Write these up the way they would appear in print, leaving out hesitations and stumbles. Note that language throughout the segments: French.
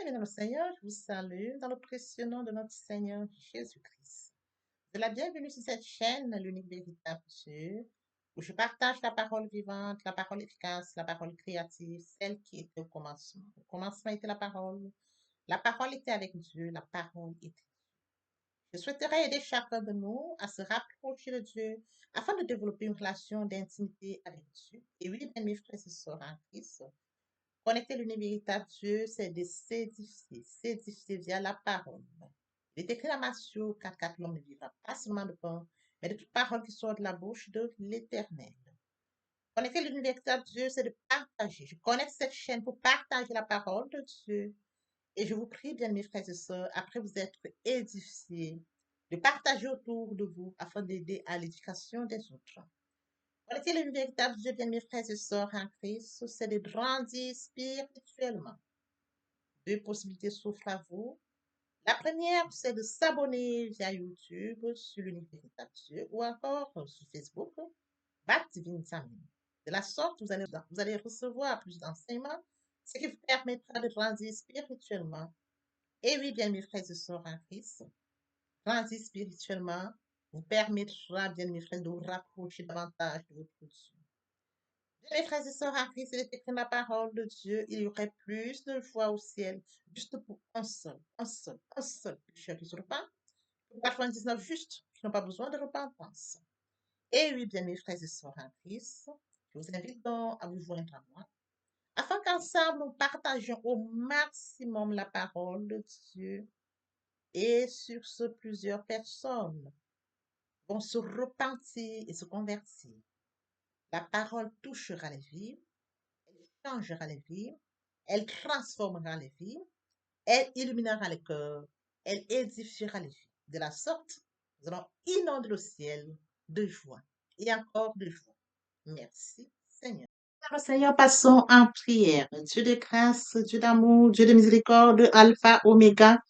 Bien, dans le Seigneur, je vous salue dans le précieux nom de notre Seigneur Jésus-Christ. De la bienvenue sur cette chaîne, l'unique véritable Dieu, où je partage la parole vivante, la parole efficace, la parole créative, celle qui était au commencement. Au commencement était la parole. La parole était avec Dieu, la parole était. Je souhaiterais aider chacun de nous à se rapprocher de Dieu afin de développer une relation d'intimité avec Dieu. Et oui, bien, mes frères et sœurs en Christ, connecter l'univers véritable Dieu, c'est de s'édifier via la parole. Il est écrit dans Matthieu 4, l'homme ne vivra pas seulement de pain, mais de toute parole qui sort de la bouche de l'Éternel. Connecter l'univers véritable Dieu, c'est de partager. Je connecte cette chaîne pour partager la parole de Dieu. Et je vous prie, bien mes frères et sœurs, après vous être édifiés, de partager autour de vous afin d'aider à l'éducation des autres. Connecter le véritable Dieu, bien mes frères et sœurs en Christ, c'est de grandir spirituellement. Deux possibilités s'offrent à vous. La première, c'est de s'abonner via YouTube sur l'Unique Véritable Dieu ou encore sur Facebook, Bat Divine Family. De la sorte, vous allez recevoir plus d'enseignements, ce qui vous permettra de grandir spirituellement. Et oui, bien mes frères et sœurs en Christ, grandir spirituellement vous permettra, bien mes frères, de vous rapprocher davantage de votre Dieu. Mes frères et sœurs en Christ, il est écrit dans la parole de Dieu, il y aurait plus de joie au ciel, juste pour un seul pécheur qui se repent, pour 99 justes qui n'ont pas besoin de repentance. Et oui, bien mes frères et sœurs en Christ, je vous invite donc à vous joindre à moi, afin qu'ensemble nous partagions au maximum la parole de Dieu. Et sur ce, plusieurs personnes vont se repentir et se convertir. La parole touchera les vies, elle changera les vies, elle transformera les vies, elle illuminera les cœurs, elle édifiera les vies. De la sorte, nous allons inonder le ciel de joie et encore de joie. Merci, Seigneur. Alors, Seigneur, passons en prière. Dieu de grâce, Dieu d'amour, Dieu de miséricorde, Alpha, Oméga.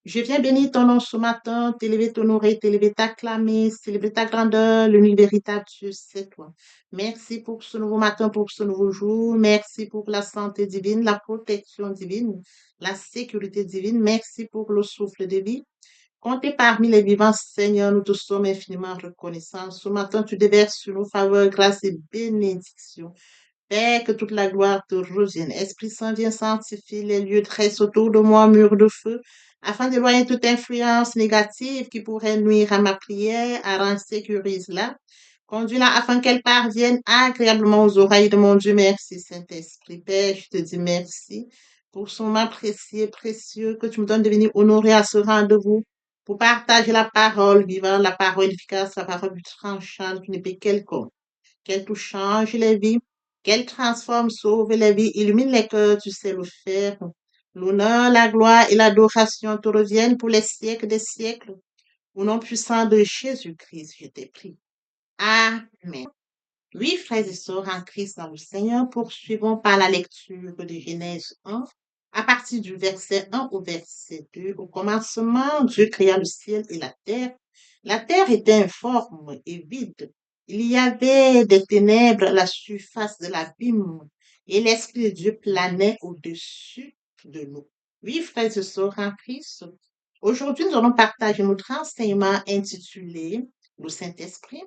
Je viens bénir ton nom ce matin, t'élever, t'honorer, t'élever, t'acclamer, célébrer ta grandeur, l'unique véritable Dieu, c'est toi. Merci pour ce nouveau matin, pour ce nouveau jour. Merci pour la santé divine, la protection divine, la sécurité divine. Merci pour le souffle de vie. Comptez parmi les vivants, Seigneur, nous te sommes infiniment reconnaissants. Ce matin, tu déverses sur nos faveurs, grâce et bénédiction. Père, que toute la gloire te revienne. Esprit Saint, viens sanctifier les lieux, dresse autour de moi un mur de feu, afin d'éloigner toute influence négative qui pourrait nuire à ma prière, à sécurise-la. Conduis-la afin qu'elle parvienne agréablement aux oreilles de mon Dieu. Merci, Saint-Esprit. Père, je te dis merci pour son moment précieux, précieux, que tu me donnes de venir honorer à ce rendez-vous, pour partager la parole vivante, la parole efficace, la parole tranchante, qui ne peut quelconque. Qu'elle tout change les vies, qu'elle transforme, sauve les vies, illumine les cœurs, tu sais le faire. L'honneur, la gloire et l'adoration te reviennent pour les siècles des siècles. Au nom puissant de Jésus-Christ, je t'ai pris. Amen. Oui, frères et sœurs en Christ dans le Seigneur, poursuivons par la lecture de Genèse 1, à partir du verset 1 au verset 2. Au commencement, Dieu créa le ciel et la terre. La terre était informe et vide. Il y avait des ténèbres à la surface de l'abîme, et l'Esprit de Dieu planait au-dessus de l'eau. Oui, frères et sœurs en Christ, aujourd'hui nous allons partager notre enseignement intitulé Le Saint-Esprit.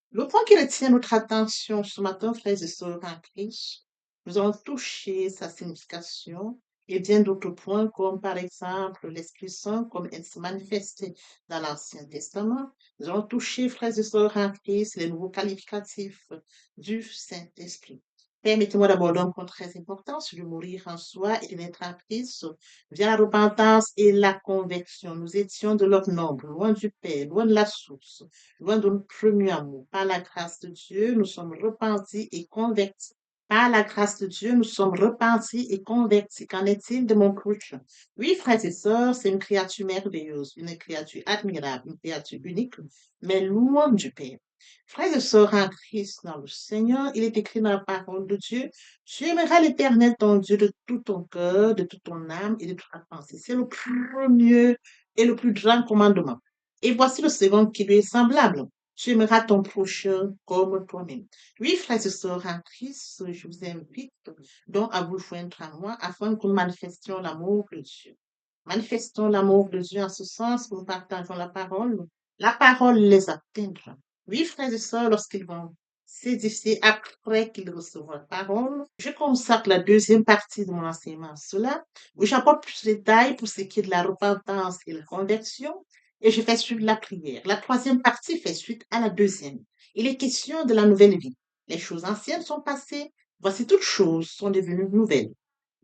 Le point qui retient notre attention ce matin, frères et sœurs en Christ, nous allons toucher sa signification et bien d'autres points, comme par exemple l'Esprit Saint, comme il se manifestait dans l'Ancien Testament. Nous allons toucher, frères et sœurs en Christ, les nouveaux qualificatifs du Saint-Esprit. Permettez-moi d'aborder un point très important, celui de mourir en soi et de naître en Christ via la repentance et la conversion. Nous étions de leur nombre, loin du Père, loin de la source, loin de notre premier amour. Par la grâce de Dieu, nous sommes repentis et convertis. Par la grâce de Dieu, nous sommes repentis et convertis. Qu'en est-il de mon prochain? Oui, frères et sœurs, c'est une créature merveilleuse, une créature admirable, une créature unique, mais loin du Père. Frères et sœurs en Christ dans le Seigneur, il est écrit dans la parole de Dieu, tu aimeras l'Éternel ton Dieu de tout ton cœur, de toute ton âme et de toute ta pensée. C'est le premier et le plus grand commandement. Et voici le second qui lui est semblable. Tu aimeras ton prochain comme toi-même. Oui, frères et sœurs en Christ, je vous invite donc à vous joindre à moi afin que nous manifestions l'amour de Dieu. Manifestons l'amour de Dieu en ce sens que nous partageons la parole les atteindra. Oui, frères et sœurs, lorsqu'ils vont s'édifier après qu'ils recevront la parole, je consacre la deuxième partie de mon enseignement à cela, où j'apporte plus de détails pour ce qui est de la repentance et la conversion, et je fais suite la prière. La troisième partie fait suite à la deuxième. Il est question de la nouvelle vie. Les choses anciennes sont passées, voici toutes choses sont devenues nouvelles.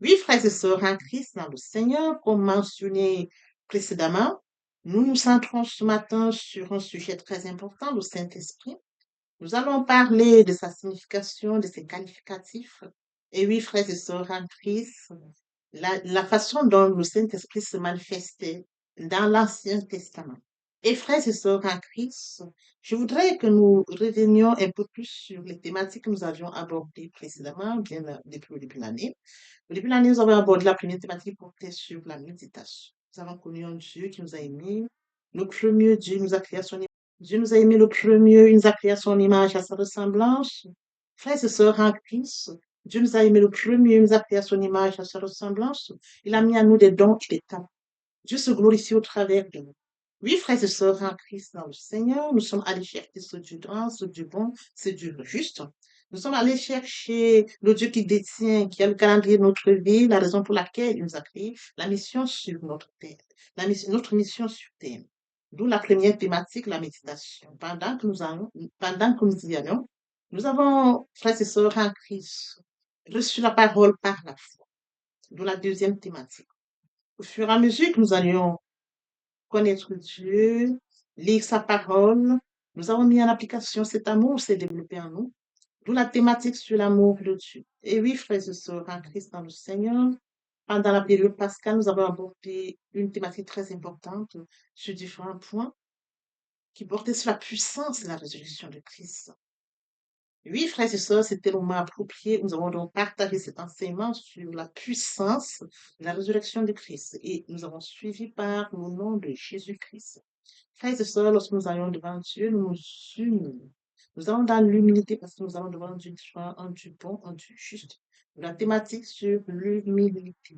Oui, frères et sœurs en Christ, dans le Seigneur, comme mentionné précédemment, nous nous centrons ce matin sur un sujet très important, le Saint-Esprit. Nous allons parler de sa signification, de ses qualificatifs. Et oui, frères et sœurs en Christ, la façon dont le Saint-Esprit se manifestait dans l'Ancien Testament. Et frères et sœurs en Christ, je voudrais que nous revenions un peu plus sur les thématiques que nous avions abordées précédemment, bien depuis le début de l'année. Au début de l'année, nous avons abordé la première thématique qui portait sur la méditation. Nous avons connu un Dieu qui nous a aimés. Le premier Dieu nous a créé à son image. Dieu nous a aimés le premier, il nous a créé à son image, à sa ressemblance. Frères et sœurs en Christ, Dieu nous a aimés le premier, il nous a créé à son image, à sa ressemblance. Il a mis à nous des dons et des talents. Dieu se glorifie au travers de nous. Oui, frères et sœurs en Christ dans le Seigneur, nous sommes allés chercher ce Dieu grand, ce Dieu bon, ce Dieu juste. Nous sommes allés chercher le Dieu qui détient, qui a le calendrier de notre vie, la raison pour laquelle il nous a créé, la mission sur notre terre, notre mission sur terre. D'où la première thématique, la méditation. Pendant que nous y allons, nous avons, frères et sœurs en Christ, reçu la parole par la foi. D'où la deuxième thématique. Au fur et à mesure que nous allions connaître Dieu, lire sa parole, nous avons mis en application cet amour, s'est développé en nous, d'où la thématique sur l'amour de Dieu. Et oui, frères et sœurs en Christ dans le Seigneur, pendant la période pascale, nous avons abordé une thématique très importante sur différents points qui portaient sur la puissance de la résurrection de Christ. Oui, frères et sœurs, c'était le moment approprié. Nous avons donc partagé cet enseignement sur la puissance de la résurrection de Christ et nous avons suivi par le nom de Jésus-Christ. Frères et sœurs, lorsque nous allons devant Dieu, nous nous humilions. Nous allons dans l'humilité parce que nous allons devant Dieu différent, un Dieu bon, un Dieu juste. La thématique sur l'humilité.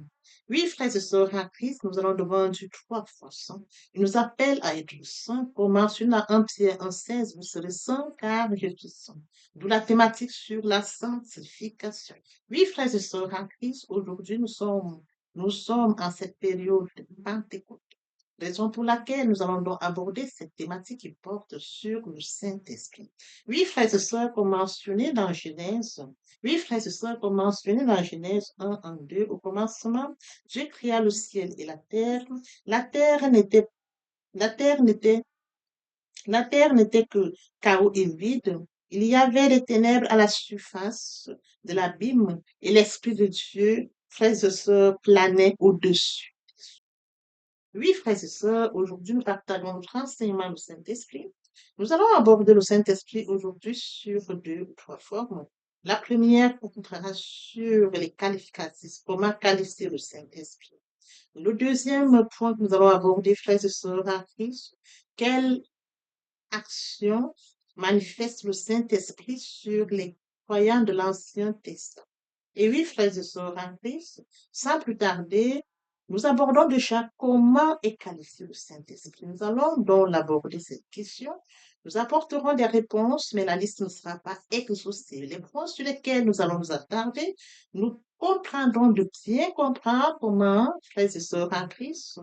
Oui, frères et sœurs en Christ, nous allons devant Dieu trois fois saint. Il nous appelle à être saints. Comme mentionné dans 1 Pierre 1,16, vous serez saints car je suis saint. D'où la thématique sur la sanctification. Oui, frères et sœurs en Christ, aujourd'hui nous sommes en cette période de Pentecôte. Raison pour laquelle nous allons donc aborder cette thématique qui porte sur le Saint-Esprit. Oui, frères et sœurs, comme mentionné dans Genèse, oui, frères et sœurs, comme mentionné dans Genèse 1, 1, 2, au commencement, Dieu créa le ciel et la terre. La terre n'était, la terre n'était, la terre n'était que chaos et vide. Il y avait des ténèbres à la surface de l'abîme et l'Esprit de Dieu, frères et sœurs, planait au-dessus. Oui, frères et sœurs, aujourd'hui nous partageons notre enseignement du Saint-Esprit. Nous allons aborder le Saint-Esprit aujourd'hui sur deux ou trois formes. La première portera sur les qualificatifs, comment qualifier le Saint-Esprit. Le deuxième point que nous allons aborder, frères et sœurs en Christ, quelle action manifeste le Saint-Esprit sur les croyants de l'Ancien Testament. Et oui, frères et sœurs en Christ, sans plus tarder, nous abordons déjà comment est qualifié le Saint-Esprit. Nous allons donc l'aborder cette question. Nous apporterons des réponses, mais la liste ne sera pas exhaustive. Les points sur lesquels nous allons nous attarder, nous comprendrons de bien comprendre comment, frères et sœurs en Christ,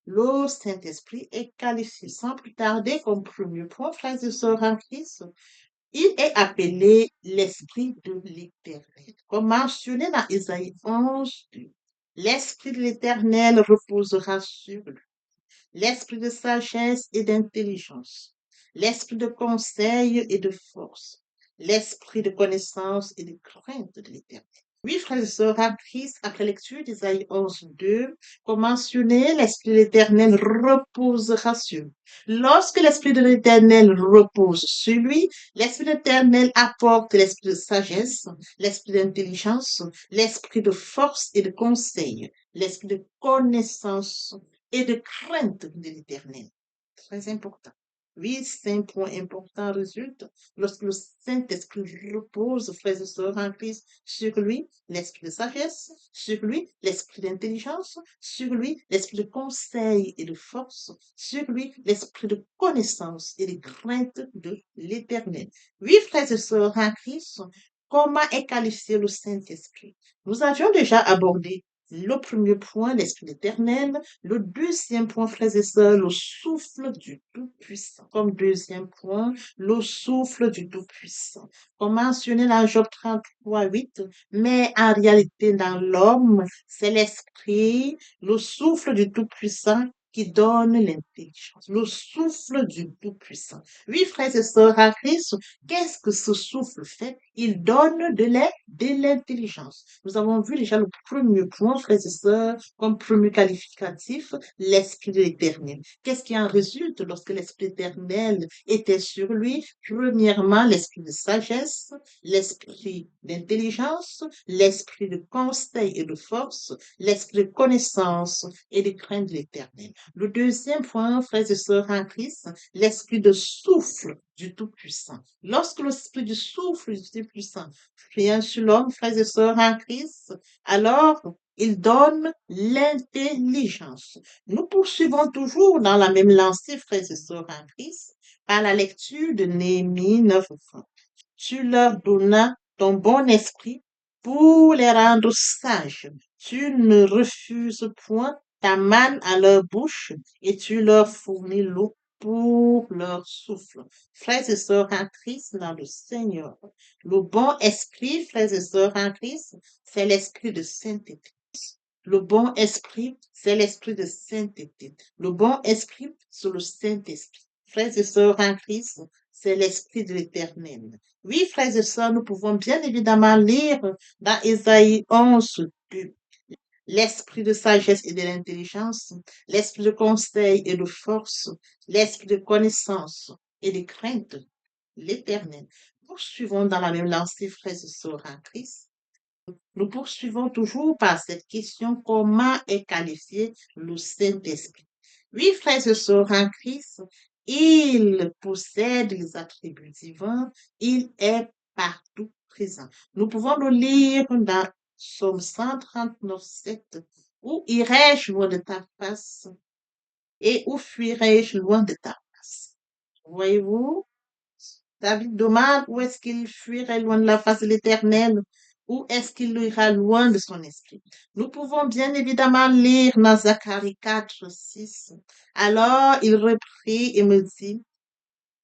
le Saint-Esprit est qualifié sans plus tarder comme premier point, frères et sœurs en Christ. Il est appelé l'Esprit de l'Éternel. Comme mentionné dans Isaïe 11, l'Esprit de l'Éternel reposera sur lui. L'Esprit de sagesse et d'intelligence. L'Esprit de conseil et de force. L'Esprit de connaissance et de crainte de l'Éternel. Oui, frères et sœurs, en Christ, après lecture d'Isaïe 11, 2, comme mentionné, l'Esprit de l'Éternel reposera sur lui. Lorsque l'Esprit de l'Éternel repose sur lui, l'Esprit de l'Éternel apporte l'Esprit de sagesse, l'Esprit d'intelligence, l'Esprit de force et de conseil, l'Esprit de connaissance et de crainte de l'Éternel. Très important. Oui, 5 points importants résultent lorsque le Saint-Esprit repose, frères et sœurs en Christ, sur lui, l'esprit de sagesse, sur lui, l'esprit d'intelligence, sur lui, l'esprit de conseil et de force, sur lui, l'esprit de connaissance et de crainte de l'éternel. Oui, frères et sœurs en Christ, comment est qualifié le Saint-Esprit? Nous avions déjà abordé le premier point, l'esprit éternel, le deuxième point, frères et sœurs, le souffle du Tout-Puissant. Comme deuxième point, le souffle du Tout-Puissant. Comme mentionné dans Job 33, 8, mais en réalité, dans l'homme, c'est l'esprit, le souffle du Tout-Puissant qui donne l'intelligence, le souffle du Tout-Puissant. Oui, frères et sœurs en Christ, qu'est-ce que ce souffle fait? Il donne de l'intelligence. Nous avons vu déjà le premier point, frères et sœurs, comme premier qualificatif, l'Esprit de l'Éternel. Qu'est-ce qui en résulte lorsque l'Esprit éternel était sur lui? Premièrement, l'Esprit de sagesse, l'Esprit d'intelligence, l'Esprit de conseil et de force, l'Esprit de connaissance et de crainte de l'Éternel. Le deuxième point, frères et sœurs en Christ, l'Esprit de souffle du Tout-Puissant. Lorsque l'Esprit du souffle du Tout-Puissant vient sur l'homme, frères et sœurs en Christ, alors il donne l'intelligence. Nous poursuivons toujours dans la même lancée, frères et sœurs en Christ, par la lecture de Néhémie 9. Tu leur donnas ton bon esprit pour les rendre sages. Tu ne refuses point ta manne à leur bouche et tu leur fournis l'eau pour leur souffle. Frères et sœurs en Christ dans le Seigneur, le bon esprit, frères et sœurs en Christ, c'est l'esprit de sainteté. Le bon esprit, c'est l'esprit de sainteté. Le bon esprit, c'est le Saint-Esprit. Frères et sœurs en Christ, c'est l'esprit de l'éternel. Oui, frères et sœurs, nous pouvons bien évidemment lire dans Ésaïe 11, l'esprit de sagesse et de l'intelligence, l'esprit de conseil et de force, l'esprit de connaissance et de crainte, l'éternel. Poursuivons dans la même lancée, frères et sœurs en Christ. Nous poursuivons toujours par cette question, comment est qualifié le Saint-Esprit? Oui, frères et sœurs en Christ, il possède les attributs divins, il est partout présent. Nous pouvons le lire dans Psaume 139, 7, où irai-je loin de ta face et où fuirai-je loin de ta face? Voyez-vous? David demande où est-ce qu'il fuirait loin de la face de l'Éternel, où est-ce qu'il ira loin de son esprit. Nous pouvons bien évidemment lire dans Zacharie 4, 6. Alors il reprit et me dit,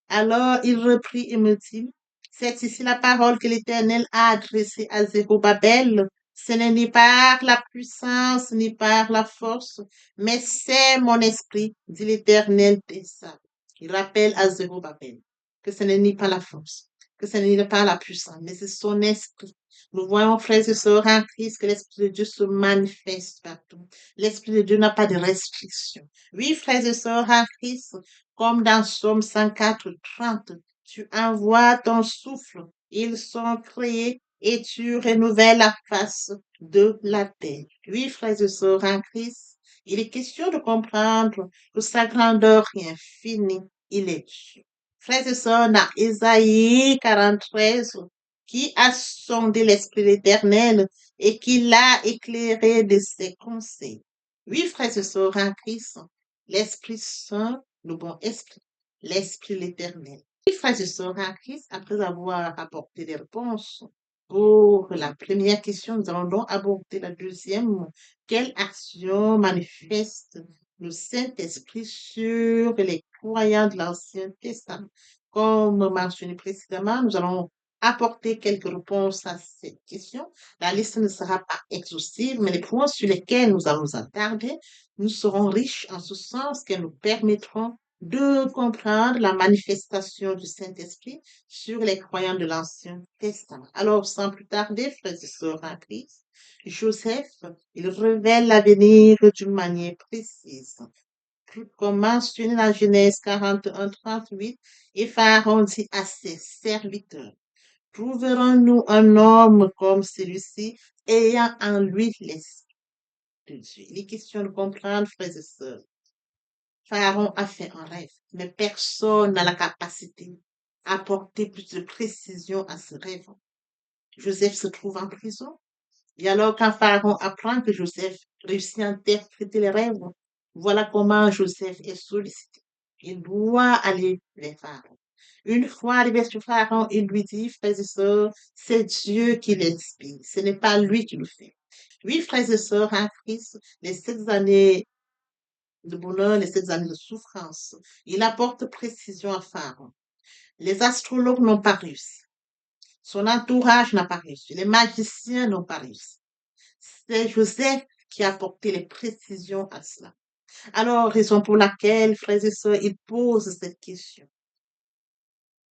alors il reprit et me dit, c'est ici la parole que l'Éternel a adressée à Zérubabel. Ce n'est ni par la puissance, ni par la force, mais c'est mon esprit, dit l'Éternel des armées. Il rappelle à Zérubabel que ce n'est ni par la force, que ce n'est ni par la puissance, mais c'est son esprit. Nous voyons, frères et sœurs, en Christ, que l'Esprit de Dieu se manifeste partout. L'Esprit de Dieu n'a pas de restriction. Oui, frères et sœurs, en Christ, comme dans Psaume 104, 30, tu envoies ton souffle, ils sont créés et tu renouvelles la face de la terre. Oui, frères et sœurs en Christ, il est question de comprendre que sa grandeur est infinie, il est Dieu. Frères et sœurs, dans Ésaïe 43, qui a sondé l'Esprit éternel et qui l'a éclairé de ses conseils. Oui, frères et sœurs en Christ, l'Esprit Saint, le bon esprit, l'Esprit l'éternel. Oui, frères et sœurs en Christ, après avoir apporté des réponses pour la première question, nous allons donc aborder la deuxième. Quelle action manifeste le Saint-Esprit sur les croyants de l'Ancien Testament? Comme mentionné précédemment, nous allons apporter quelques réponses à cette question. La liste ne sera pas exhaustive, mais les points sur lesquels nous allons nous attarder, nous serons riches en ce sens qu'elles nous permettront de comprendre la manifestation du Saint-Esprit sur les croyants de l'Ancien Testament. Alors, sans plus tarder, frères et sœurs en Christ, Joseph, il révèle l'avenir d'une manière précise. Comme mentionné dans Genèse 41, 38, et Pharaon dit à ses serviteurs, trouverons-nous un homme comme celui-ci, ayant en lui l'esprit de Dieu? Il est question de comprendre, frères et sœurs, Pharaon a fait un rêve, mais personne n'a la capacité à apporter plus de précision à ce rêve. Joseph se trouve en prison. Et alors, quand Pharaon apprend que Joseph réussit à interpréter les rêves, voilà comment Joseph est sollicité. Il doit aller vers Pharaon. Une fois arrivé sur Pharaon, il lui dit, frères et sœurs, c'est Dieu qui l'inspire, ce n'est pas lui qui le fait. Oui, frères et sœurs, en Christ, les 7 années de bonheur, les 7 années de souffrance, il apporte précision à Pharaon. Les astrologues n'ont pas réussi. Son entourage n'a pas réussi. Les magiciens n'ont pas réussi. C'est Joseph qui a apporté les précisions à cela. Alors, raison pour laquelle, frères et sœurs, il pose cette question.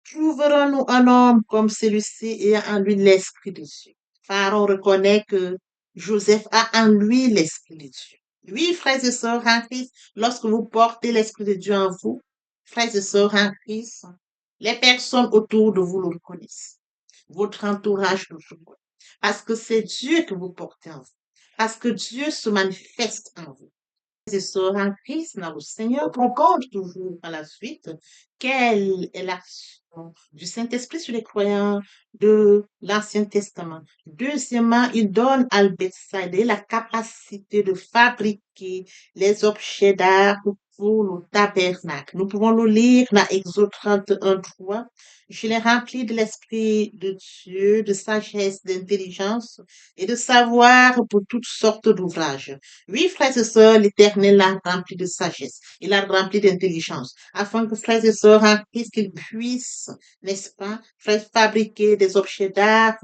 Trouverons-nous un homme comme celui-ci ayant en lui l'Esprit de Dieu? Pharaon reconnaît que Joseph a en lui l'Esprit de Dieu. Oui, frères et sœurs en Christ, lorsque vous portez l'Esprit de Dieu en vous, frères et sœurs en Christ, les personnes autour de vous le reconnaissent. Votre entourage le reconnaît. Parce que c'est Dieu que vous portez en vous. Parce que Dieu se manifeste en vous. Et sœurs en Christ, dans le Seigneur, proclame toujours à la suite quelle est l'action du Saint-Esprit sur les croyants de l'Ancien Testament. Deuxièmement, il donne à Bethsaïda la capacité de fabriquer les objets d'art pour le tabernacle. Nous pouvons le lire dans Exode 31, 3. Je l'ai rempli de l'Esprit de Dieu, de sagesse, d'intelligence et de savoir pour toutes sortes d'ouvrages. Oui, frères et sœurs, l'Éternel l'a rempli de sagesse, il a rempli d'intelligence, afin que frères et sœurs en Christ, qu'ils puissent, n'est-ce pas, fabriquer des objets d'art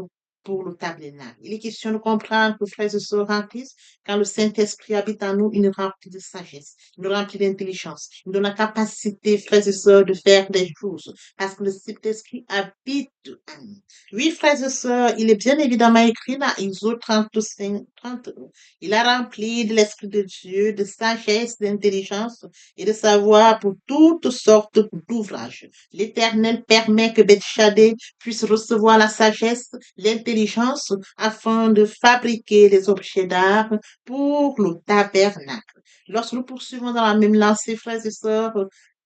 pour le tabernacle. Il est question de comprendre que frères et sœurs en Christ, quand le Saint-Esprit habite en nous, il nous remplit de sagesse, il nous remplit d'intelligence, il nous donne la capacité, frères et sœurs, de faire des choses, parce que le Saint-Esprit habite en nous. Oui, frères et sœurs, il est bien évidemment écrit dans Exode 35, 31. Il a rempli de l'Esprit de Dieu, de sagesse, d'intelligence et de savoir pour toutes sortes d'ouvrages. L'Éternel permet que Bethshadé puisse recevoir la sagesse, l'intelligence, afin de fabriquer des objets d'art pour le tabernacle. Lorsque nous poursuivons dans la même lancée, frères et sœurs,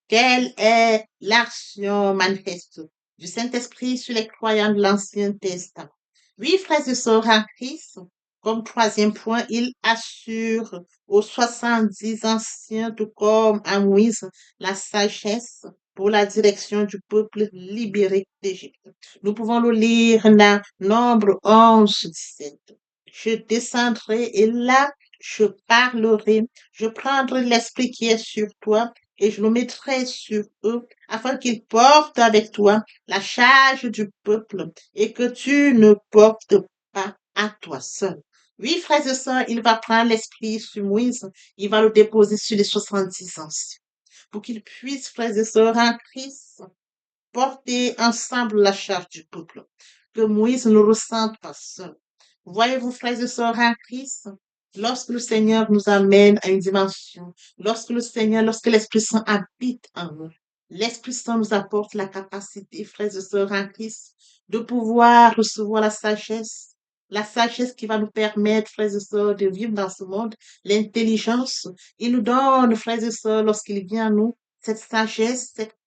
quelle est l'action manifeste du Saint-Esprit sur les croyants de l'Ancien Testament? Oui, frères et sœurs en Christ, comme troisième point, il assure aux 70 anciens, tout comme à Moïse, la sagesse pour la direction du peuple libéré d'Égypte. Nous pouvons le lire dans Nombre 11, 17. Je descendrai et là, je parlerai, je prendrai l'esprit qui est sur toi et je le mettrai sur eux afin qu'ils portent avec toi la charge du peuple et que tu ne portes pas à toi seul. Oui, frères et sœurs, il va prendre l'esprit sur Moïse, il va le déposer sur les 70 anciens pour qu'ils puissent, frères et sœurs, en Christ, porter ensemble la charge du peuple, que Moïse ne ressente pas seul. Voyez-vous, frères et sœurs, en Christ, lorsque le Seigneur nous amène à une dimension, lorsque l'Esprit Saint habite en nous, l'Esprit Saint nous apporte la capacité, frères et sœurs, en Christ, de pouvoir recevoir la sagesse qui va nous permettre, frères et sœurs, de vivre dans ce monde, l'intelligence. Il nous donne, frères et sœurs, lorsqu'il vient à nous, cette sagesse, cette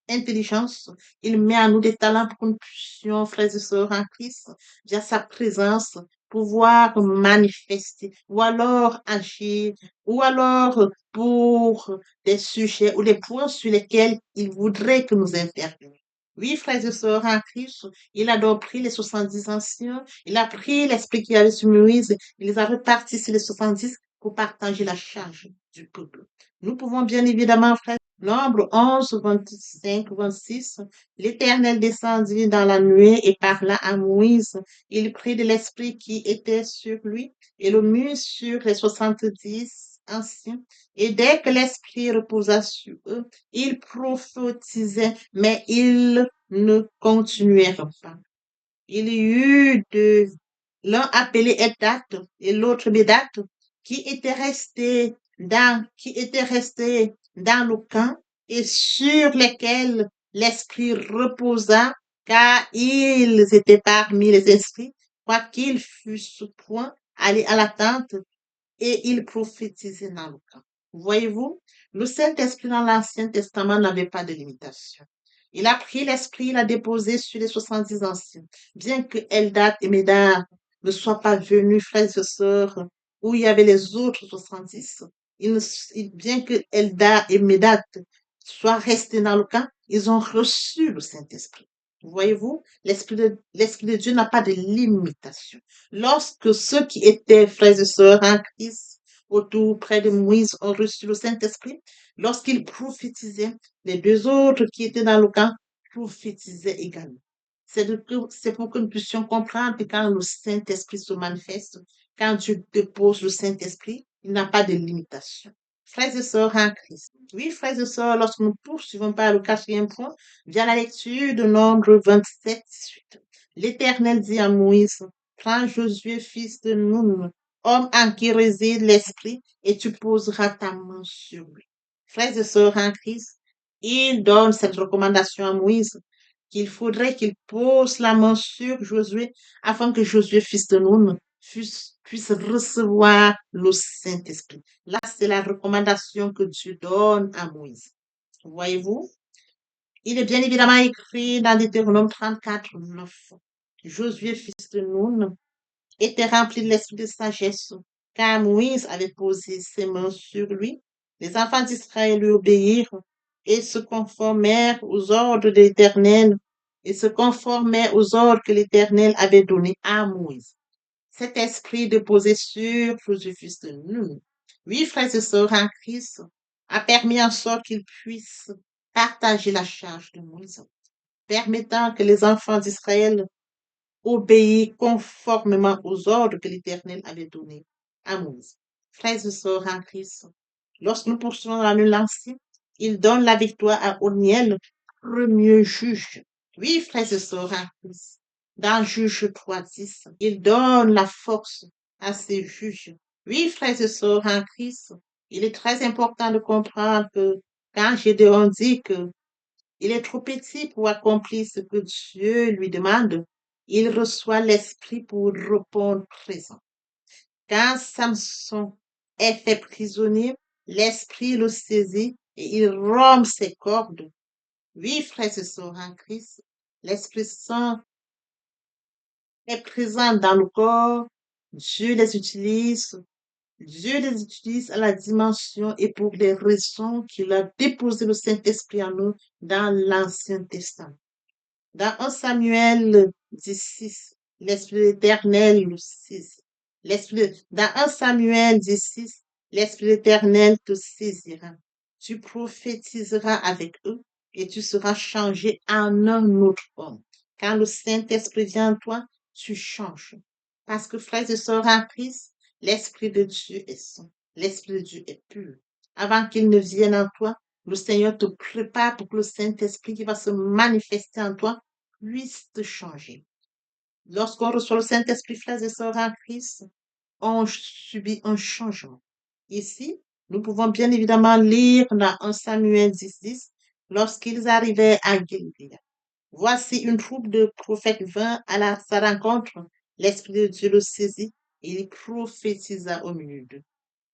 intelligence. Il met à nous des talents pour que nous puissions, frères et sœurs en Christ, via sa présence, pouvoir manifester, ou alors agir, ou alors pour des sujets ou des points sur lesquels il voudrait que nous intervenions. Oui, frères et sœurs en Christ, il a donc pris les 70 anciens, il a pris l'esprit qui avait sur Moïse, il les a répartis sur les 70 pour partager la charge du peuple. Nous pouvons bien évidemment, frères, Nombre 11, 25, 26, l'Éternel descendit dans la nuée et parla à Moïse. Il prit de l'esprit qui était sur lui et le mit sur les 70 anciens. Et dès que l'esprit reposa sur eux, ils prophétisaient, mais ils ne continuèrent pas. Il y eut l'un appelé Edat et l'autre Bédat, qui étaient restés dans le camp et sur lesquels l'esprit reposa, car ils étaient parmi les esprits, quoiqu'ils fussent point allés à la tente, et ils prophétisaient dans le camp. Voyez-vous, le Saint-Esprit dans l'Ancien Testament n'avait pas de limitation. Il a pris l'Esprit, il l'a déposé sur les 70 anciens. Bien que Eldad et Médard ne soient pas venus, frères et sœurs, où il y avait les autres 70, bien que Eldad et Médard soient restés dans le camp, ils ont reçu le Saint-Esprit. Voyez-vous, l'Esprit de Dieu n'a pas de limitation. Lorsque ceux qui étaient frères et sœurs en Christ, autour près de Moïse, ont reçu le Saint-Esprit, lorsqu'ils prophétisaient, les deux autres qui étaient dans le camp prophétisaient également. C'est pour que nous puissions comprendre que quand le Saint-Esprit se manifeste, quand Dieu dépose le Saint-Esprit, il n'a pas de limitation. Frères et sœurs en Christ. Oui, frères et sœurs, lorsque nous poursuivons par le quatrième point, via la lecture de Nombre 27, 18. L'Éternel dit à Moïse, prends Josué, fils de Nun, homme en qui réside l'Esprit, et tu poseras ta main sur lui. Frères et sœurs en Christ, il donne cette recommandation à Moïse qu'il faudrait qu'il pose la main sur Josué afin que Josué, fils de Nun, puisse recevoir le Saint-Esprit. Là, c'est la recommandation que Dieu donne à Moïse. Voyez-vous? Il est bien évidemment écrit dans Deutéronome 34, 9. Josué, fils de Nun, était rempli de l'esprit de sagesse, car Moïse avait posé ses mains sur lui. Les enfants d'Israël lui obéirent et se conformèrent aux ordres de l'Éternel et se conformèrent aux ordres que l'Éternel avait donnés à Moïse. Cet esprit déposé sur Josué, fils de Nun, oui, frères et sœurs en Christ, a permis en sorte qu'il puisse partager la charge de Moïse, permettant que les enfants d'Israël obéissent conformément aux ordres que l'Éternel avait donnés à Moïse. Frères et sœurs en Christ, lorsque nous poursuivons dans le lancé, il donne la victoire à Oniel, premier juge. Oui, frères et sœurs en Christ, dans Juge 3:10, il donne la force à ces juges. Oui, frères et sœurs en Christ, il est très important de comprendre que quand Gédéon dit que il est trop petit pour accomplir ce que Dieu lui demande, il reçoit l'Esprit pour répondre présent. Quand Samson est fait prisonnier, l'Esprit le saisit et il rompt ses cordes. Oui, frères et sœurs en Christ, l'Esprit Saint est présent dans le corps. Dieu les utilise. Dieu les utilise à la dimension et pour les raisons qu'il a déposé le Saint-Esprit en nous dans l'Ancien Testament. Dans 1 Samuel 16, l'Esprit éternel le saisit. Dans 1 Samuel 16, l'Esprit éternel te saisira. Tu prophétiseras avec eux et tu seras changé en un autre homme. Quand le Saint-Esprit vient en toi, tu changes. Parce que, frères et sœurs en Christ, l'Esprit de Dieu est saint. L'Esprit de Dieu est pur. Avant qu'il ne vienne en toi, le Seigneur te prépare pour que le Saint-Esprit qui va se manifester en toi puisse te changer. Lorsqu'on reçoit le Saint-Esprit, frères et sœurs en Christ, on subit un changement. Ici, nous pouvons bien évidemment lire dans 1 Samuel 10, lorsqu'ils arrivaient à Gilgal. Voici une troupe de prophètes vint à sa rencontre. L'Esprit de Dieu le saisit et il prophétisa au milieu d'eux.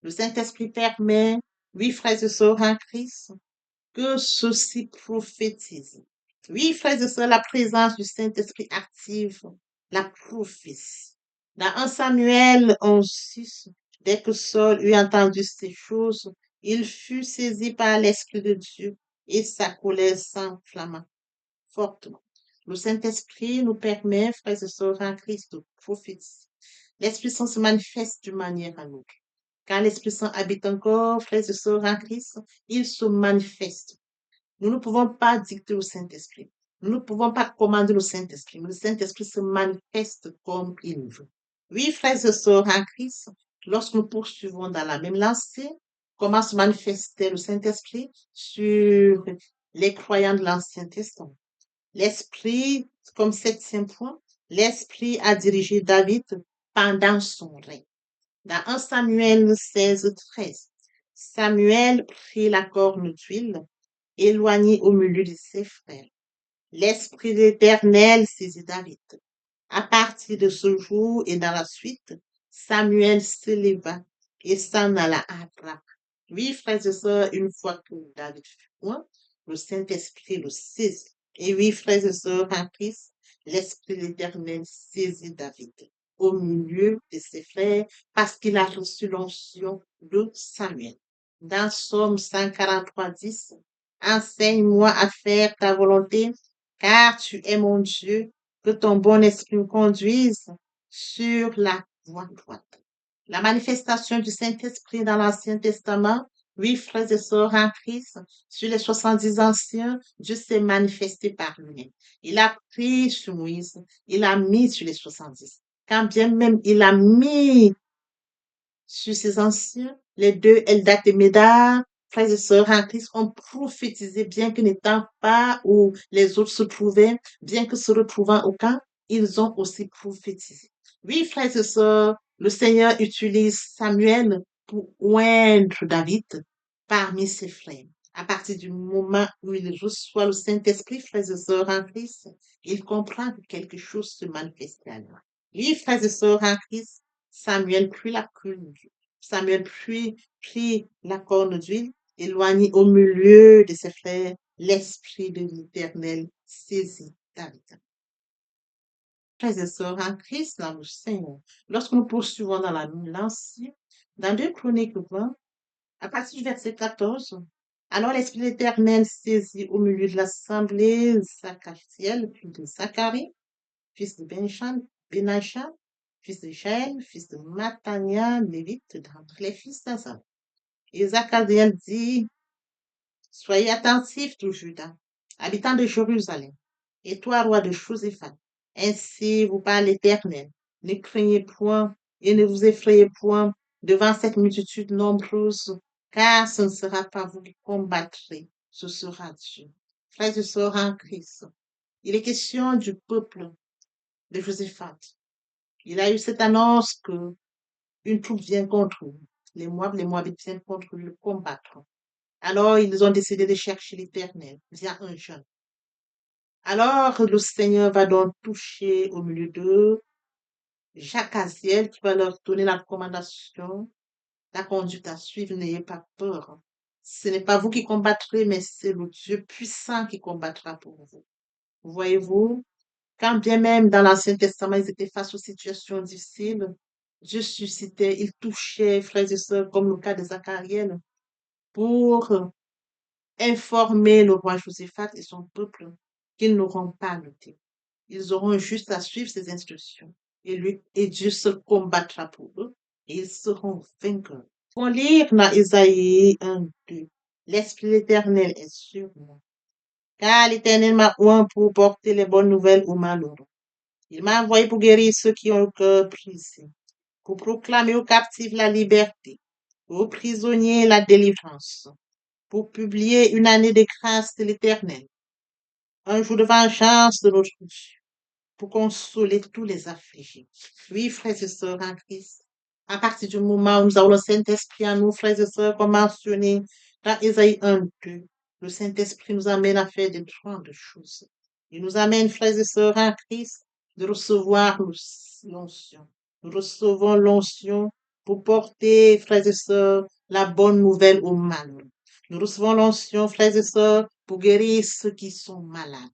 Le Saint-Esprit permet, oui, frères et sœurs en Christ, que ceux-ci prophétisent. Oui, frères et sœurs, la présence du Saint-Esprit active la prophétie. Dans 1 Samuel 11:6, dès que Saul eut entendu ces choses, il fut saisi par l'Esprit de Dieu et sa colère s'enflamma fortement. Le Saint-Esprit nous permet, frères et sœurs en Christ, de prophétiser. L'Esprit Saint se manifeste d'une manière à l'autre. Quand l'Esprit Saint habite encore, frères et sœurs en Christ, il se manifeste. Nous ne pouvons pas dicter au Saint-Esprit. Nous ne pouvons pas commander le Saint-Esprit. Mais le Saint-Esprit se manifeste comme il veut. Oui, frères et sœurs en Christ, lorsque nous poursuivons dans la même lancée, comment se manifestait le Saint-Esprit sur les croyants de l'Ancien Testament. L'Esprit, comme septième point, l'Esprit a dirigé David pendant son règne. Dans 1 Samuel 16:13, Samuel prit la corne d'huile, éloigné au milieu de ses frères. L'Esprit de l'Éternel saisit David. À partir de ce jour et dans la suite, Samuel se leva et s'en alla à Rama. Oui, frères et sœurs, une fois que David fut point, le Saint-Esprit le saisit. Et oui, frères et sœurs en Christ, l'Esprit de l'Éternel saisit David au milieu de ses frères parce qu'il a reçu l'onction de Samuel. Dans Somme 143, 10, enseigne-moi à faire ta volonté, car tu es mon Dieu, que ton bon esprit me conduise sur la voie droite. La manifestation du Saint-Esprit dans l'Ancien Testament, oui, frères et sœurs en Christ, sur les 70 anciens, Dieu s'est manifesté par lui-même. Il a pris sur Moïse, il a mis sur les 70. Quand bien même il a mis sur ces anciens, les deux Eldad et Médard, frères et sœurs en Christ, ont prophétisé, bien que n'étant pas où les autres se trouvaient, bien que se retrouvant au camp, ils ont aussi prophétisé. Oui, frères et sœurs, le Seigneur utilise Samuel pour oindre David parmi ses frères. À partir du moment où il reçoit le Saint-Esprit, frères et sœurs en Christ, il comprend que quelque chose se manifeste à lui. Oui, frères et sœurs en Christ, Samuel prit la corne d'huile. Samuel prit la corne d'huile, éloigné au milieu de ses frères, l'Esprit de l'Éternel saisit David. Frères et sœurs en Christ, dans le Seigneur, lorsque nous poursuivons dans la l'ancien, dans 2 Chroniques 20, à partir du verset 14, alors l'Esprit de l'Éternel saisit au milieu de l'assemblée Zacharie, puis de Zacharie, fils de Benacha, fils de Jaël, fils de Mattania, lévite, d'entre les fils d'Azam. Et Zacharie dit, soyez attentifs, tout Judas, habitants de Jérusalem, et toi, roi de Joséphat. Ainsi vous parle l'Éternel. Ne craignez point et ne vous effrayez point devant cette multitude nombreuse, car ce ne sera pas vous qui combattrez, ce sera Dieu. Frères et sœurs en Christ, il est question du peuple de Joséphat. Il a eu cette annonce que une troupe vient contre lui. Les Moabites viennent contre lui le combattre. Alors, ils ont décidé de chercher l'Éternel via un jeune. Alors, le Seigneur va donc toucher au milieu d'eux Jacaziel qui va leur donner la recommandation, la conduite à suivre. N'ayez pas peur. Ce n'est pas vous qui combattrez, mais c'est le Dieu puissant qui combattra pour vous. Voyez-vous, quand bien même dans l'Ancien Testament, ils étaient face aux situations difficiles, Dieu suscitait, il touchait frères et sœurs, comme le cas de Zachariel, pour informer le roi Josaphat et son peuple qu'ils n'auront pas à lutter. Ils auront juste à suivre ses instructions. Et Dieu se combattra pour eux et ils seront vainqueurs. Pour lire dans Isaïe 1, 2, l'Esprit éternel est sur moi, car l'Éternel m'a oint pour porter les bonnes nouvelles aux malheureux. Il m'a envoyé pour guérir ceux qui ont le cœur brisé, pour proclamer aux captifs la liberté, aux prisonniers la délivrance, pour publier une année de grâce de l'Éternel, un jour de vengeance de notre Dieu, pour consoler tous les affligés. Oui, frères et sœurs en Christ, à partir du moment où nous avons le Saint-Esprit en nous, frères et sœurs, comme mentionné dans Ésaïe 1, 2, le Saint-Esprit nous amène à faire de grandes choses. Il nous amène, frères et sœurs en Christ, de recevoir l'onction. Nous recevons l'onction pour porter, frères et sœurs, la bonne nouvelle aux malheureux. Nous recevons l'onction, frères et sœurs, pour guérir ceux qui sont malades.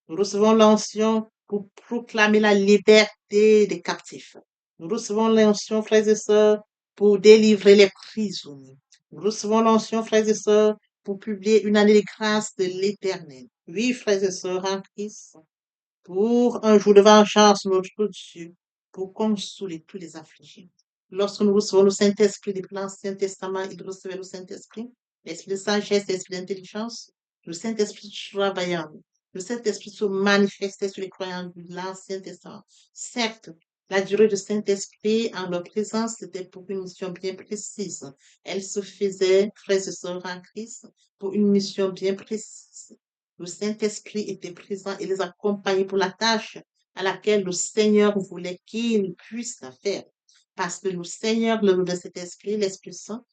Nous recevons l'onction pour proclamer la liberté des captifs. Nous recevons l'onction, frères et sœurs, pour délivrer les prisonniers. Nous recevons l'onction, frères et sœurs, pour publier une année de grâce de l'Éternel. Oui, frères et sœurs en Christ, pour un jour de vengeance, notre Dieu, pour consoler tous les affligés. Lorsque nous recevons le Saint-Esprit depuis l'Ancien Testament, il recevait le Saint-Esprit, l'Esprit de sagesse, l'Esprit d'intelligence, le Saint-Esprit travaillant. Le Saint-Esprit se manifestait sur les croyants de l'Ancien Testament. Certes, la durée du Saint-Esprit en leur présence, c'était pour une mission bien précise. Elle se faisait, frères et sœurs en Christ, pour une mission bien précise. Le Saint-Esprit était présent et les accompagnait pour la tâche à laquelle le Seigneur voulait qu'ils puissent la faire. Parce que le Seigneur, le nom de cet esprit, l'Esprit Saint,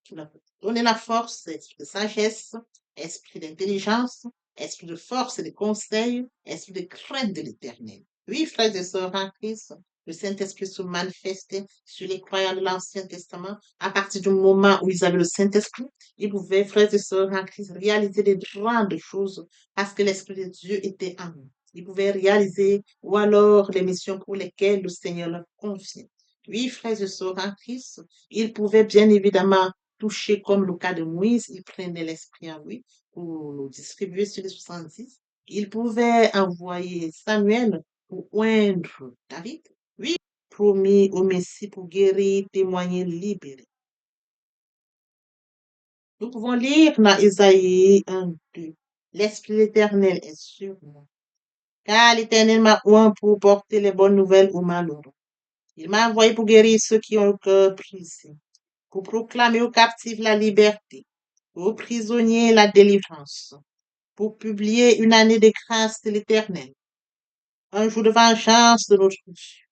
qui leur donner la force, esprit de sagesse, esprit d'intelligence, esprit de force et de conseil, esprit de crainte de l'éternel. Oui, frères et sœurs en Christ, le Saint-Esprit se manifestait sur les croyants de l'Ancien Testament. À partir du moment où ils avaient le Saint-Esprit, ils pouvaient, frères et sœurs en Christ, réaliser des grandes choses parce que l'Esprit de Dieu était en eux. Ils pouvaient réaliser ou alors les missions pour lesquelles le Seigneur leur confiait. Oui, frères et sœurs en Christ, ils pouvaient bien évidemment toucher comme le cas de Moïse, il prenait l'Esprit en lui pour le distribuer sur les 70. Il pouvait envoyer Samuel pour oindre David. Oui, promis au Messie pour guérir, témoigner, libérer. Nous pouvons lire dans Isaïe 1, 2. L'Esprit éternel est sur moi, car l'Éternel m'a oint pour porter les bonnes nouvelles aux malheureux. Il m'a envoyé pour guérir ceux qui ont le cœur brisé, pour proclamer aux captifs la liberté, aux prisonniers la délivrance, pour publier une année de grâce de l'Éternel, un jour de vengeance de notre Dieu,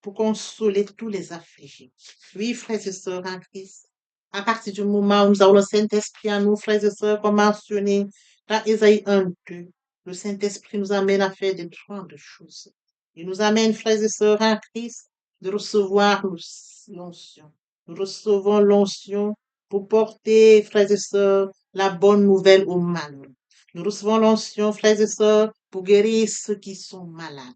pour consoler tous les affligés. Oui, frères et sœurs en Christ, à partir du moment où nous avons le Saint-Esprit en nous, frères et sœurs, comme mentionné dans Ésaïe 1, 2, le Saint-Esprit nous amène à faire de grandes choses. Il nous amène, frères et sœurs en Christ, de recevoir l'onction. Nous recevons l'onction pour porter, frères et sœurs, la bonne nouvelle aux malheureux. Nous recevons l'onction, frères et sœurs, pour guérir ceux qui sont malades.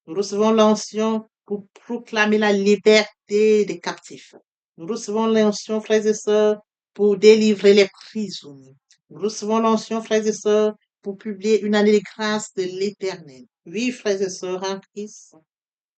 Nous recevons l'onction pour proclamer la liberté des captifs. Nous recevons l'onction, frères et sœurs, pour délivrer les prisonniers. Nous recevons l'onction, frères et sœurs, pour publier une année de grâce de l'Éternel. Oui, frères et sœurs en Christ,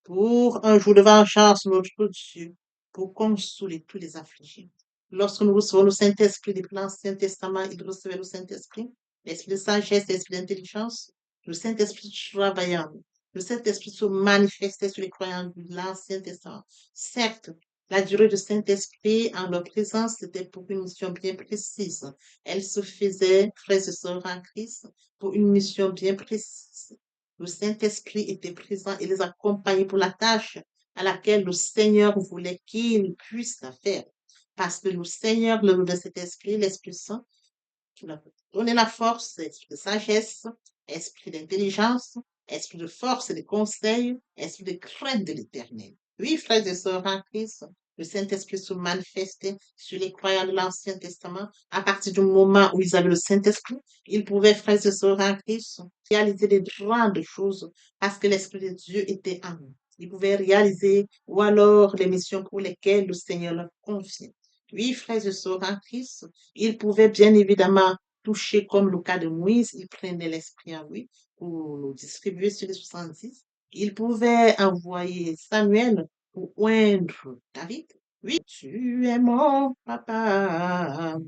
pour un jour de vengeance, notre Dieu, pour consoler tous les affligés. Lorsque nous recevons le Saint-Esprit depuis l'Ancien Testament, il recevait le Saint-Esprit, l'Esprit de sagesse, l'Esprit d'intelligence, le Saint-Esprit travaillant. Le Saint-Esprit se manifestait sur les croyants de l'Ancien Testament. Certes, la durée du Saint-Esprit en leur présence, c'était pour une mission bien précise. Elle se faisait, frères et sœurs en Christ, pour une mission bien précise. Le Saint-Esprit était présent et les accompagnait pour la tâche à laquelle le Seigneur voulait qu'ils puissent la faire. Parce que le Seigneur, le nom de cet esprit, l'Esprit Saint, qui nous a donné la force, esprit de sagesse, esprit d'intelligence, esprit de force et de conseil, esprit de crainte de l'éternel. Oui, frères et sœurs en Christ, le Saint-Esprit se manifestait sur les croyants de l'Ancien Testament. À partir du moment où ils avaient le Saint-Esprit, ils pouvaient, frères et sœurs en Christ, réaliser des grandes choses parce que l'Esprit de Dieu était en eux. Ils pouvaient réaliser ou alors les missions pour lesquelles le Seigneur leur confiait. Oui, frères et sœurs en Christ, ils pouvaient bien évidemment toucher comme le cas de Moïse, il prenait l'Esprit en lui pour le distribuer sur les 70. Il pouvait envoyer Samuel pour oindre David. Oui, tu es mon papa.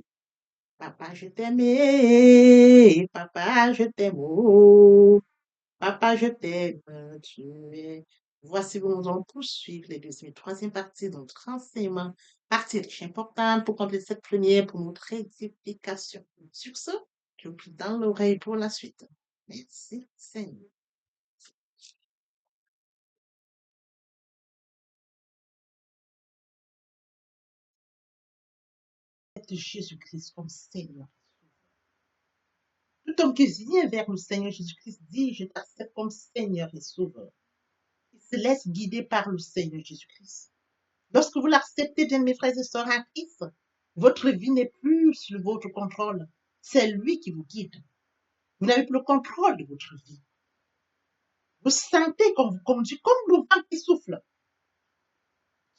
Papa, je t'aimais. Papa, je t'aime. Oh, papa, je t'aime. Tu es. Voici où nous allons poursuivre les deuxième et troisième partie de notre enseignement. Partie riche importante pour compléter cette première pour notre édification. Sur ce, je vous prie dans l'oreille pour la suite. Merci, Seigneur. Jésus-Christ comme Seigneur. Tout homme qui vient vers le Seigneur Jésus-Christ dit, je t'accepte comme Seigneur et Sauveur. Il se laisse guider par le Seigneur Jésus-Christ. Lorsque vous l'acceptez, bien mes frères et sœurs en Christ, votre vie n'est plus sous votre contrôle. C'est lui qui vous guide. Vous n'avez plus le contrôle de votre vie. Vous sentez qu'on vous conduit comme le vent qui souffle.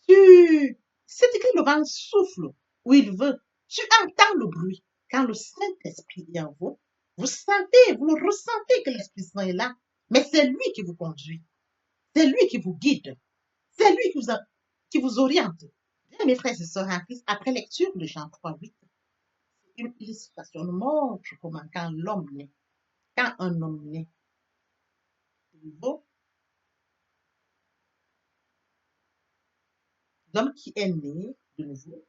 C'est écrit le vent souffle où il veut. Tu entends le bruit. Quand le Saint-Esprit est en vous, vous sentez, vous le ressentez que l'Esprit Saint est là. Mais c'est lui qui vous conduit. C'est lui qui vous guide. C'est lui qui vous oriente. Bien, mes frères et sœurs en Christ, après lecture de Jean 3, 8, une illustration nous montre comment quand un homme naît de nouveau, l'homme qui est né de nouveau,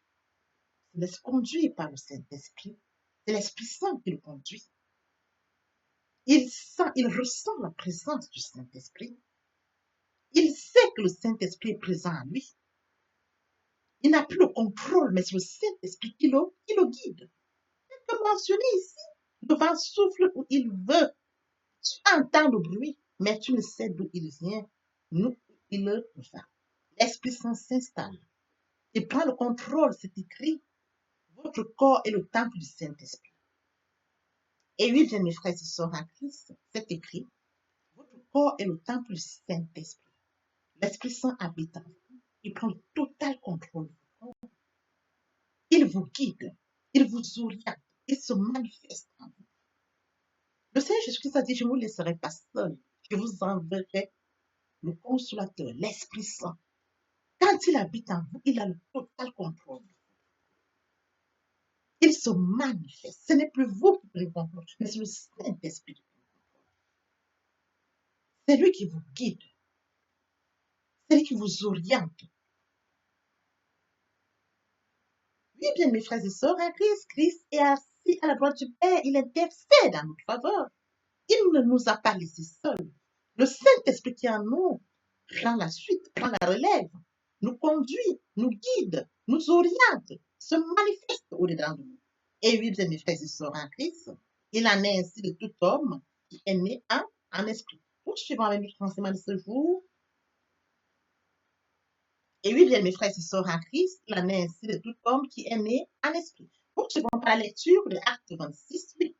se laisse conduire par le Saint-Esprit. C'est l'Esprit Saint qui le conduit. Il ressent la présence du Saint-Esprit. Il sait que le Saint-Esprit est présent en lui. Il n'a plus le contrôle, mais c'est le Saint-Esprit qui le guide. Comme mentionné ici, le vent souffle où il veut. Tu entends le bruit, mais tu ne sais d'où il vient, nous, il le va. l'Esprit Saint s'installe et prend le contrôle. C'est écrit, votre corps est le temple du Saint-Esprit. Et oui, bien mes frères et sœurs en Christ, c'est écrit, votre corps est le temple du Saint-Esprit. L'Esprit Saint habite en vous. Il prend le total contrôle. Il vous guide, il vous oriente, il se manifeste en vous. Le Seigneur Jésus-Christ a dit, je ne vous laisserai pas seul, je vous enverrai le consolateur, l'Esprit Saint. Quand il habite en vous, il a le total contrôle. Il se manifeste. Ce n'est plus vous qui prenez le contrôle, mais c'est le Saint-Esprit. C'est lui qui vous guide. C'est lui qui vous oriente. Oui, bien, mes frères et sœurs, en Christ est assis à la droite du Père. Il intercède en notre faveur. Il ne nous a pas laissés seuls. Le Saint-Esprit qui est en nous prend la suite, prend la relève, nous conduit, nous guide, nous oriente, se manifeste au-dedans de nous. Et oui, bien, mes frères et sœurs en Christ, il en est ainsi de tout homme qui est né en esprit. Poursuivons avec notre enseignement de ce jour. Et oui, bien, mes frères et sœurs en Christ, il en est ainsi de tout homme qui est né en esprit. Poursuivons par la lecture de Acte 26, 8.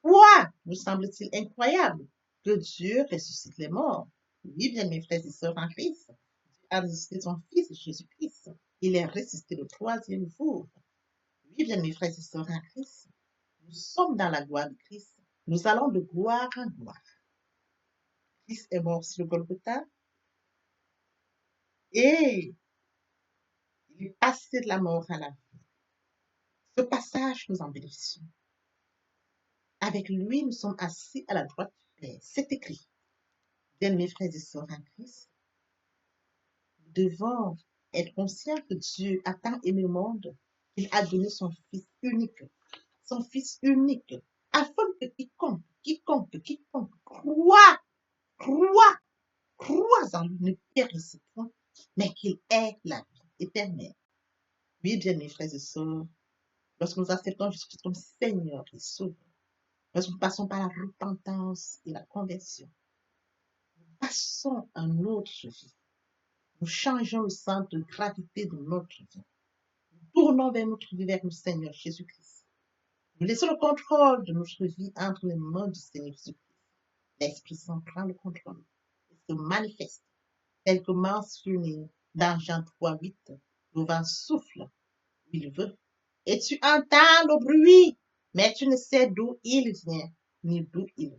Quoi vous semble-t-il incroyable que Dieu ressuscite les morts? Oui, bien, mes frères et sœurs en Christ, Dieu a ressuscité son Fils Jésus-Christ. Il est ressuscité le troisième jour. Oui, bien, mes frères et sœurs en Christ, nous sommes dans la gloire de Christ. Nous allons de gloire en gloire. Christ est mort sur le Golgotha et il est passé de la mort à la vie. Ce passage, nous en bénéficions. Avec lui, nous sommes assis à la droite du Père. C'est écrit. Bien, mes frères et sœurs en Christ, nous devons être conscients que Dieu a tant aimé le monde qu'il a donné son Fils unique, afin que quiconque croit en lui ne périsse point, mais qu'il ait la vie éternelle. Oui, bien, mes frères et sœurs, lorsque nous acceptons Jésus comme Seigneur et Sauveur, lorsque nous passons par la repentance et la conversion, nous passons à une autre vie. Nous changeons le centre de gravité de notre vie. Nous tournons vers notre vie, vers le Seigneur Jésus-Christ. Nous laissons le contrôle de notre vie entre les mains du Seigneur Jésus-Christ. L'Esprit Saint prend le contrôle et se manifeste, tel que mentionné dans Jean 3, 8. Le vent souffle où il veut, et tu entends le bruit, mais tu ne sais d'où il vient, ni d'où il va.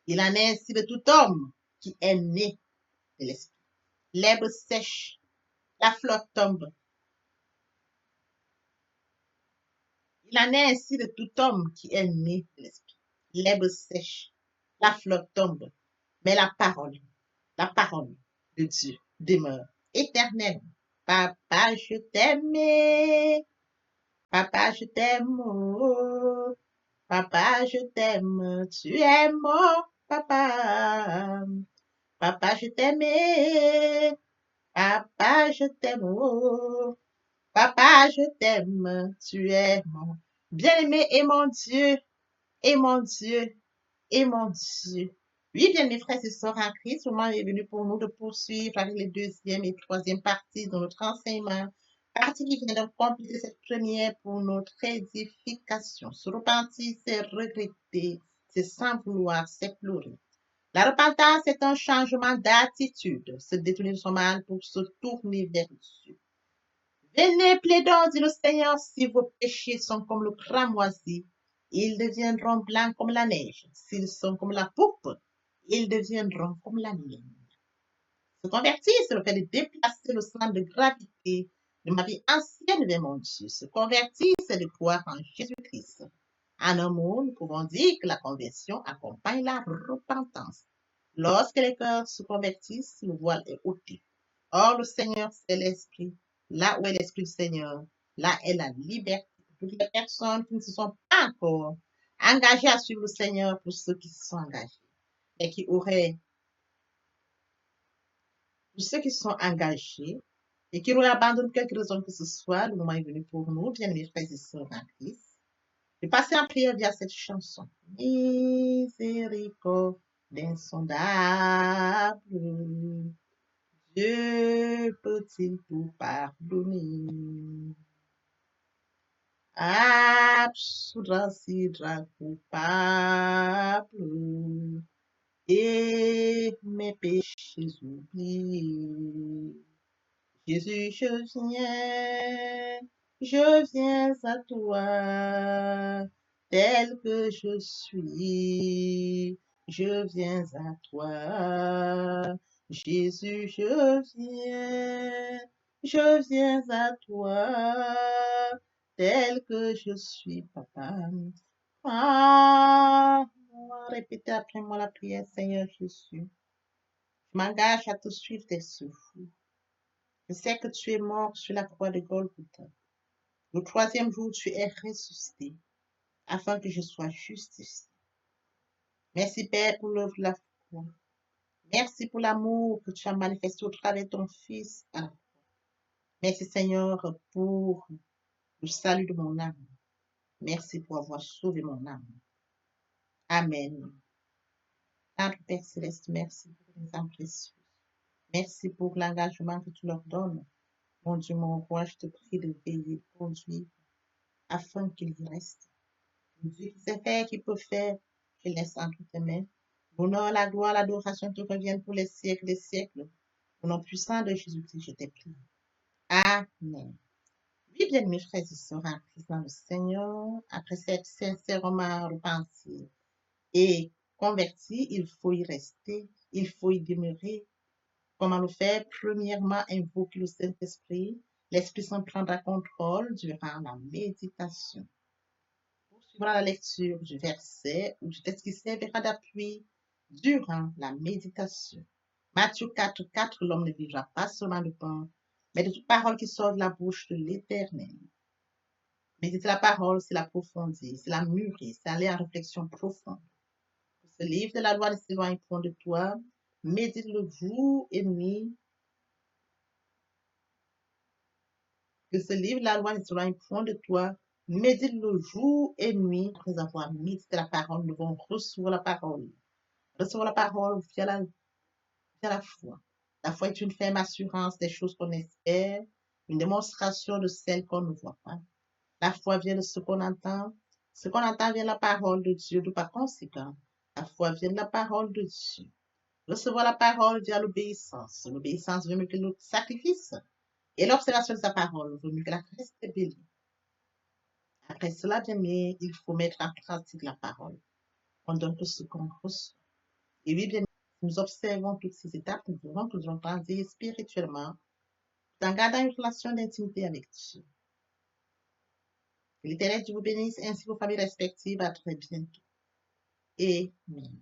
Il en est ainsi de tout homme qui est né de l'Esprit. L'herbe sèche, la flotte tombe. Il en est ainsi de tout homme qui est né de l'Esprit. L'herbe sèche, la flotte tombe, mais la parole de Dieu demeure éternellement. Papa, je t'aime. Papa, je t'aime. Oh. Papa, je t'aime. Tu es mon papa. Papa, je t'aime. Papa, je t'aime. Oh. Papa, je t'aime. Tu es mon bien-aimé et mon Dieu. Et mon Dieu. Et mon Dieu. Oui, bien, mes frères et sœurs en Christ, le moment est venu pour nous de poursuivre avec les deuxième et troisième parties de notre enseignement. Partie qui vient de compléter cette première pour notre édification. Se repentir, c'est regretter, c'est sans vouloir, c'est pleurer. La repentance est un changement d'attitude, se détourner de son mal pour se tourner vers Dieu. Venez, plaidons, dit le Seigneur, si vos péchés sont comme le cramoisi, ils deviendront blancs comme la neige. S'ils sont comme la pourpre, ils deviendront comme la laine. Se convertir, c'est le fait de déplacer le centre de gravité de ma vie ancienne vers mon Dieu. Se convertir, c'est de croire en Jésus-Christ. En un mot, nous pouvons dire que la conversion accompagne la repentance. Lorsque les cœurs se convertissent, le voile est ôté. Or, le Seigneur, c'est l'Esprit. Là où est l'Esprit du Seigneur, là est la liberté. Toutes les personnes qui ne se sont pas encore engagées à suivre le Seigneur, pour ceux qui se sont engagés, et qui auraient, pour ceux qui se sont engagés, et qui auraient abandonné quelque raison que ce soit, le moment est venu pour nous, bien mes frères et sœurs en Christ, de passer en prière via cette chanson. Miséricorde insondable, Dieu peut-il tout pardonner? Absoudra sidra coupable et mes péchés oubliés. Jésus, je viens à toi, tel que je suis, je viens à toi. Jésus, je viens à toi, tel que je suis, papa. Ah, répétez après moi la prière, Seigneur Jésus. Je m'engage à te suivre tes souffles. Je sais que tu es mort sur la croix de Golgotha. Le troisième jour, tu es ressuscité afin que je sois justifié. Merci, Père, pour l'œuvre de la foi. Merci pour l'amour que tu as manifesté au travers de ton Fils. Merci, Seigneur, pour le salut de mon âme. Merci pour avoir sauvé mon âme. Amen. Notre Père Céleste, merci pour les âmes précieuses. Merci pour l'engagement que tu leur donnes. Mon Dieu, mon roi, je te prie de veiller, de conduire, afin qu'ils y restent. Dieu qui sait faire, qui peut faire, je laisse entre tes mains. L'honneur, la gloire, l'adoration te reviennent pour les siècles des siècles. Au nom puissant de Jésus-Christ, je t'ai pris. Amen. Oui, bien, mes frères et sœurs, en Christ dans le Seigneur, après cette sincèrement repentie et converti, il faut y rester, il faut y demeurer. Comment le faire? Premièrement, invoquer le Saint-Esprit. L'Esprit Saint prendra contrôle durant la méditation. Poursuivra la lecture du verset ou du texte qui servira d'appui durant la méditation. Matthieu 4, 4, l'homme ne vivra pas seulement de pain, mais de toute parole qui sort de la bouche de l'Éternel. Méditer la parole, c'est l'approfondir, c'est la mûrir, c'est aller en réflexion profonde. Que ce livre de la loi ne s'éloigne point de toi, médite-le jour et nuit. Que ce livre de la loi ne s'éloigne point de toi, médite-le jour et nuit. Après avoir médité la parole, nous devons recevoir la parole. Recevoir la parole via la foi. La foi est une ferme assurance des choses qu'on espère, une démonstration de celles qu'on ne voit pas. La foi vient de ce qu'on entend. Ce qu'on entend vient de la parole de Dieu, de par conséquent. La foi vient de la parole de Dieu. Recevoir la parole via l'obéissance. L'obéissance veut mieux que le sacrifice. Et l'observation de sa parole vaut mieux que la rébellion. Après cela, bien aimé, il faut mettre en pratique la parole. On donne tout ce qu'on reçoit. Et oui, bien, si nous observons toutes ces étapes, nous verrons que nous allons grandir spirituellement en gardant une relation d'intimité avec Dieu. Que l'Éternel Dieu vous bénisse ainsi vos familles respectives. À très bientôt. Amen.